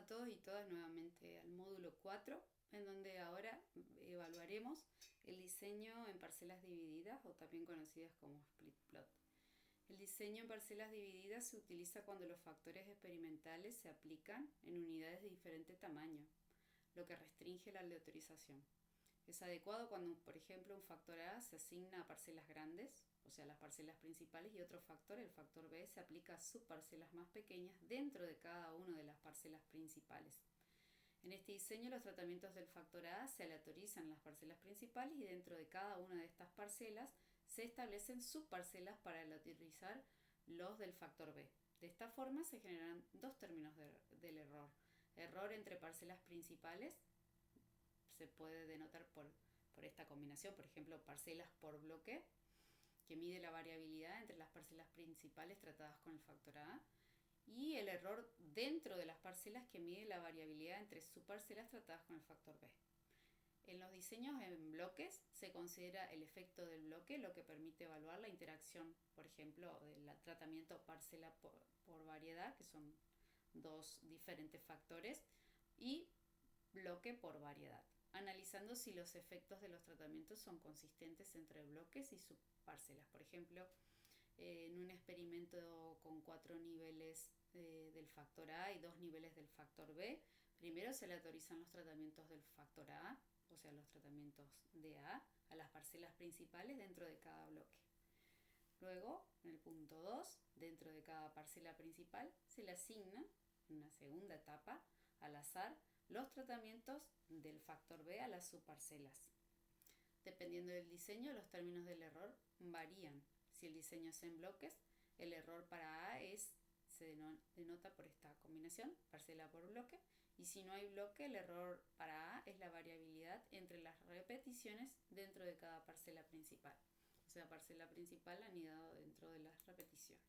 todos y todas nuevamente al módulo 4, en donde ahora evaluaremos el diseño en parcelas divididas o también conocidas como split plot. El diseño en parcelas divididas se utiliza cuando los factores experimentales se aplican en unidades de diferente tamaño, lo que restringe la aleatorización. Es adecuado cuando, por ejemplo, un factor A se asigna a parcelas grandes, o sea, las parcelas principales, y otro factor, el factor B, se aplica a subparcelas más pequeñas dentro de cada una de las parcelas principales. En este diseño, los tratamientos del factor A se aleatorizan en las parcelas principales y dentro de cada una de estas parcelas se establecen subparcelas para aleatorizar los del factor B. De esta forma se generan dos términos del error. Error entre parcelas principales se puede denotar por esta combinación, por ejemplo, parcelas por bloque, que mide la variabilidad entre las parcelas principales tratadas con el factor A, y el error dentro de las parcelas, que mide la variabilidad entre subparcelas tratadas con el factor B. En los diseños en bloques se considera el efecto del bloque, lo que permite evaluar la interacción, por ejemplo, del tratamiento parcela por variedad, que son dos diferentes factores, y bloque por variedad, analizando si los efectos de los tratamientos son consistentes entre bloques y subparcelas. Por ejemplo, en un experimento con 4 niveles del factor A y 2 niveles del factor B, primero se aleatorizan los tratamientos del factor A, o sea, los tratamientos de A las parcelas principales dentro de cada bloque. Luego, en el punto 2, dentro de cada parcela principal, se le asigna, en una segunda etapa, al azar, los tratamientos del factor B a las subparcelas. Dependiendo del diseño, los términos del error varían. Si el diseño es en bloques, el error para A se denota por esta combinación, parcela por bloque, y si no hay bloque, el error para A es la variabilidad entre las repeticiones dentro de cada parcela principal. O sea, parcela principal anidado dentro de las repeticiones.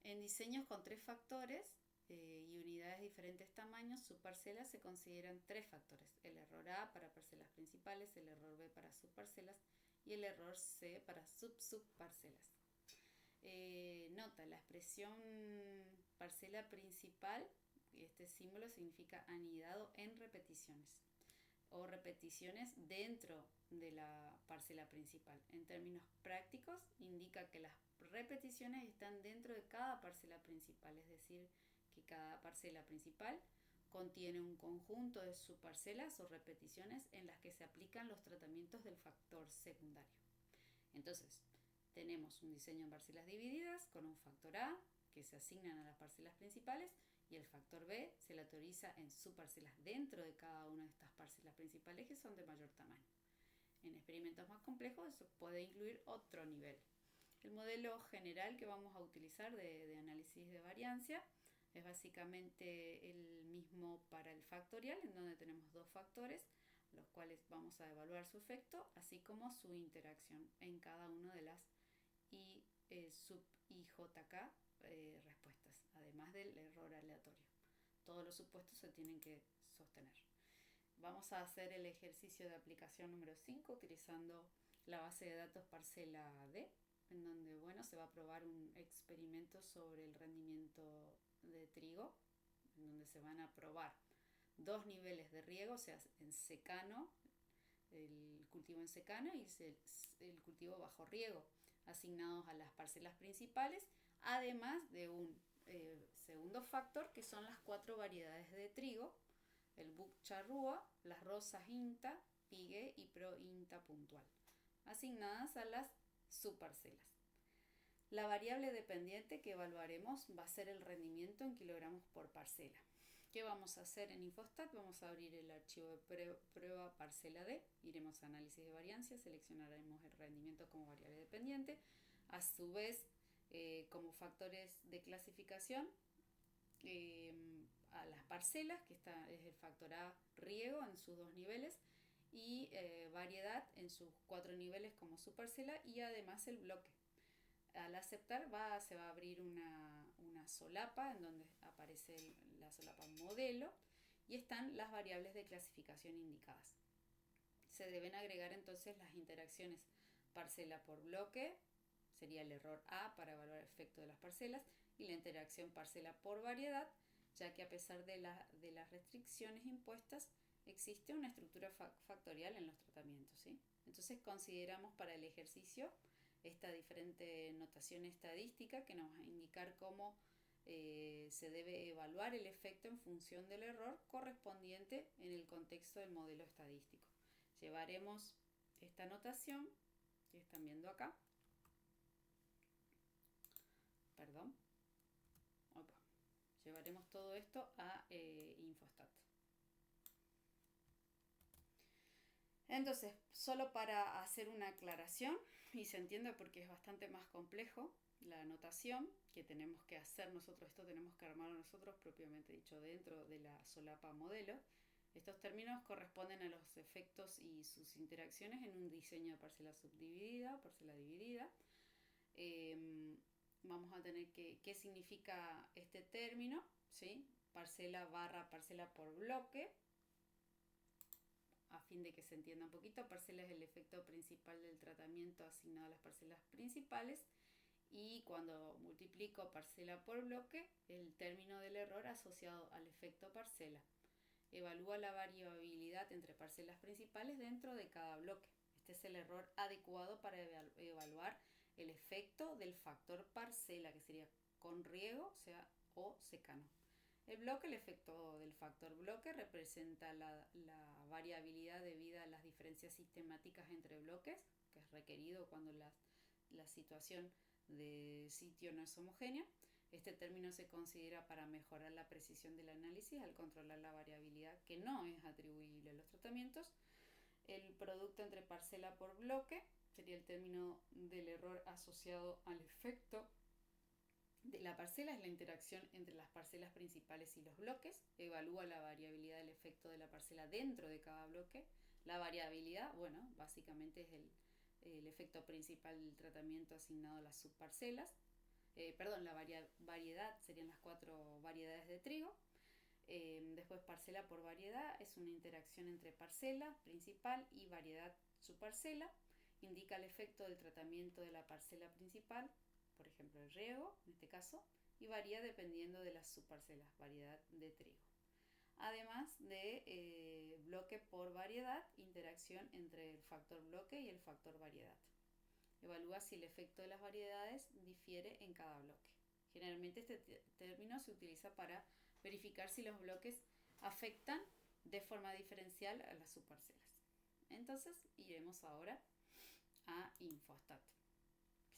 En diseños con 3 factores y unidades de diferentes tamaños, subparcelas se consideran 3 factores: el error A para parcelas principales, el error B para subparcelas y el error C para subparcelas. Nota, la expresión parcela principal, este símbolo significa anidado en repeticiones o repeticiones dentro de la parcela principal. En términos prácticos, indica que las repeticiones están dentro de cada parcela principal, es decir, que cada parcela principal contiene un conjunto de subparcelas o repeticiones en las que se aplican los tratamientos del factor secundario. Entonces, tenemos un diseño en parcelas divididas con un factor A que se asignan a las parcelas principales y el factor B se le autoriza en subparcelas dentro de cada una de estas parcelas principales que son de mayor tamaño. En experimentos más complejos eso puede incluir otro nivel. El modelo general que vamos a utilizar de análisis de variancia es básicamente el mismo para el factorial, en donde tenemos dos factores, los cuales vamos a evaluar su efecto, así como su interacción en cada una de las sub IJK respuestas, además del error aleatorio. Todos los supuestos se tienen que sostener. Vamos a hacer el ejercicio de aplicación número 5 utilizando la base de datos parcela D, en donde se va a probar un experimento sobre el rendimiento de trigo, en donde se van a probar 2 niveles de riego, o sea, en secano, el cultivo en secano y el cultivo bajo riego, asignados a las parcelas principales, además de un segundo factor, que son las 4 variedades de trigo: el Buck charrúa, las rosas INTA, Pigue y Pro INTA puntual, asignadas a las subparcelas. La variable dependiente que evaluaremos va a ser el rendimiento en kilogramos por parcela. ¿Qué vamos a hacer en Infostat? Vamos a abrir el archivo de prueba parcela D, iremos a análisis de variancia, seleccionaremos el rendimiento como variable dependiente, a su vez como factores de clasificación a las parcelas, que es el factor A riego en sus 2 niveles y variedad en sus 4 niveles como subparcela, y además el bloque. Al aceptar se va a abrir una solapa en donde aparece la solapa modelo y están las variables de clasificación indicadas. Se deben agregar entonces las interacciones parcela por bloque, sería el error A para evaluar el efecto de las parcelas, y la interacción parcela por variedad, ya que a pesar de las restricciones impuestas, existe una estructura factorial en los tratamientos, ¿sí? Entonces consideramos para el ejercicio esta diferente notación estadística que nos va a indicar cómo se debe evaluar el efecto en función del error correspondiente en el contexto del modelo estadístico. Llevaremos esta notación que están viendo acá, perdón, opa. Llevaremos todo esto a Infostat. Entonces, solo para hacer una aclaración, y se entiende porque es bastante más complejo la notación que tenemos que hacer nosotros, esto tenemos que armarlo nosotros propiamente dicho dentro de la solapa modelo. Estos términos corresponden a los efectos y sus interacciones en un diseño de parcela subdividida, parcela dividida. Vamos a tener qué significa este término, ¿sí? Parcela barra parcela por bloque. A fin de que se entienda un poquito, parcela es el efecto principal del tratamiento asignado a las parcelas principales, y cuando multiplico parcela por bloque, el término del error asociado al efecto parcela. Evalúa la variabilidad entre parcelas principales dentro de cada bloque. Este es el error adecuado para evaluar el efecto del factor parcela, que sería con riego, o secano. El bloque, el efecto del factor bloque, representa la variabilidad debida a las diferencias sistemáticas entre bloques, que es requerido cuando la situación de sitio no es homogénea. Este término se considera para mejorar la precisión del análisis al controlar la variabilidad que no es atribuible a los tratamientos. El producto entre parcela por bloque sería el término del error asociado al efecto de la parcela, es la interacción entre las parcelas principales y los bloques. Evalúa la variabilidad del efecto de la parcela dentro de cada bloque. La variabilidad, bueno, básicamente es el efecto principal del tratamiento asignado a las subparcelas. La variedad serían las 4 variedades de trigo. Después, parcela por variedad es una interacción entre parcela principal y variedad subparcela. Indica el efecto del tratamiento de la parcela principal, por ejemplo el riego en este caso, y varía dependiendo de las subparcelas, variedad de trigo. Además de bloque por variedad, interacción entre el factor bloque y el factor variedad. Evalúa si el efecto de las variedades difiere en cada bloque. Generalmente este término se utiliza para verificar si los bloques afectan de forma diferencial a las subparcelas. Entonces iremos ahora a Infostat,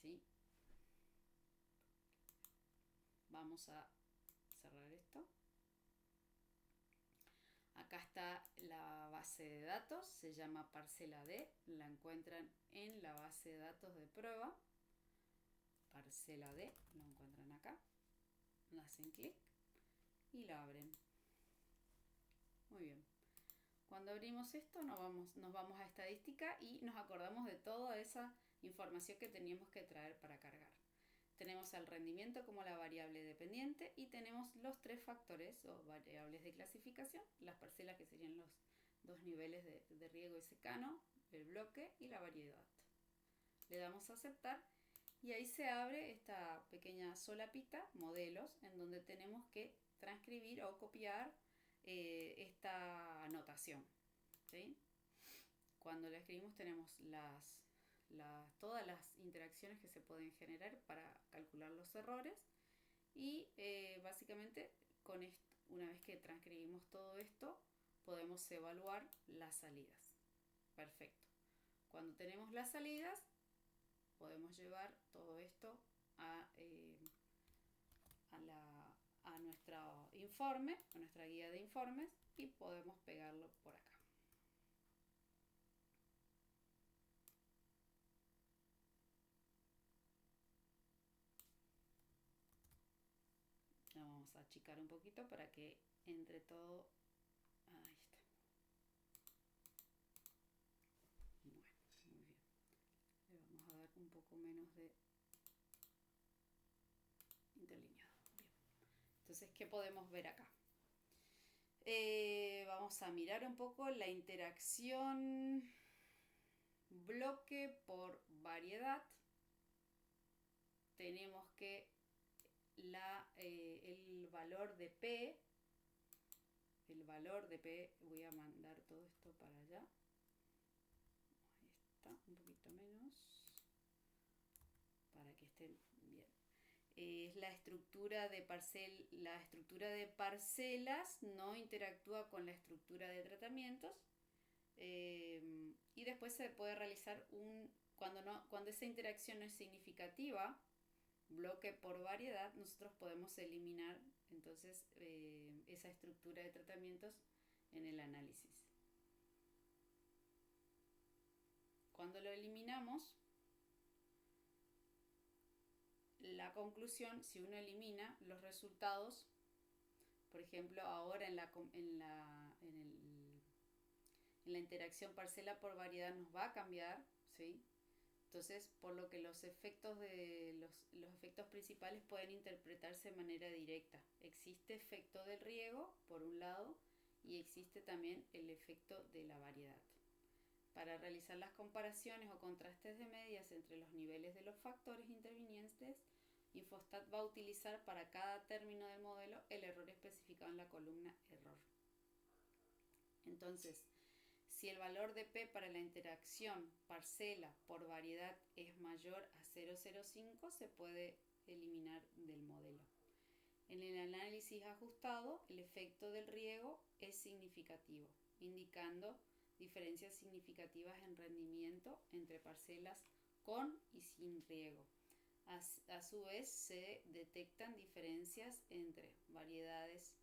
¿sí? Vamos a cerrar esto. Acá está la base de datos, se llama parcela D, la encuentran en la base de datos de prueba. Parcela D, lo encuentran acá, hacen clic y lo abren. Muy bien. Cuando abrimos esto nos vamos a estadística y nos acordamos de toda esa información que teníamos que traer para cargar. Tenemos el rendimiento como la variable dependiente y tenemos los 3 factores o variables de clasificación, las parcelas que serían los 2 niveles de riego y secano, el bloque y la variedad. Le damos a aceptar y ahí se abre esta pequeña solapita, modelos, en donde tenemos que transcribir o copiar esta anotación, ¿sí? Cuando la escribimos tenemos todas las interacciones que se pueden generar para calcular los errores y básicamente una vez que transcribimos todo esto podemos evaluar las salidas. Perfecto. Cuando tenemos las salidas podemos llevar todo esto a nuestro informe, a nuestra guía de informes, y podemos pegarlo por acá. Lo vamos a achicar un poquito para que entre todo. Ahí está. Bueno, muy bien. Le vamos a dar un poco menos de interlineado. Bien. Entonces, ¿qué podemos ver acá? Vamos a mirar un poco la interacción bloque por variedad. Tenemos que el valor de P. El valor de P, voy a mandar todo esto para allá. Ahí está, un poquito menos, para que estén bien. Es la estructura de parcelas no interactúa con la estructura de tratamientos, y después se puede realizar cuando esa interacción no es significativa, bloque por variedad, nosotros podemos eliminar entonces esa estructura de tratamientos en el análisis. Cuando lo eliminamos, la conclusión, si uno elimina los resultados, por ejemplo, ahora en la interacción parcela por variedad nos va a cambiar, ¿sí? Entonces, por lo que los efectos principales pueden interpretarse de manera directa. Existe efecto del riego, por un lado, y existe también el efecto de la variedad. Para realizar las comparaciones o contrastes de medias entre los niveles de los factores intervinientes, Infostat va a utilizar para cada término del modelo el error especificado en la columna error. Entonces, si el valor de P para la interacción parcela por variedad es mayor a 0,05, se puede eliminar del modelo. En el análisis ajustado, el efecto del riego es significativo, indicando diferencias significativas en rendimiento entre parcelas con y sin riego. A su vez, se detectan diferencias entre variedades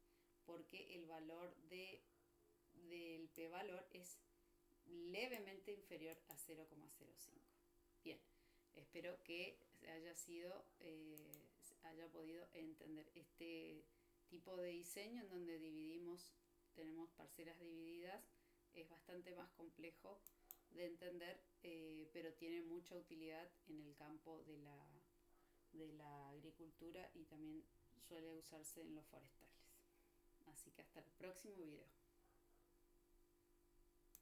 porque el valor del p-valor es levemente inferior a 0,05. Bien, espero que haya podido entender este tipo de diseño en donde tenemos parcelas divididas. Es bastante más complejo de entender, pero tiene mucha utilidad en el campo de la agricultura y también suele usarse en los forestales. Así que hasta el próximo video.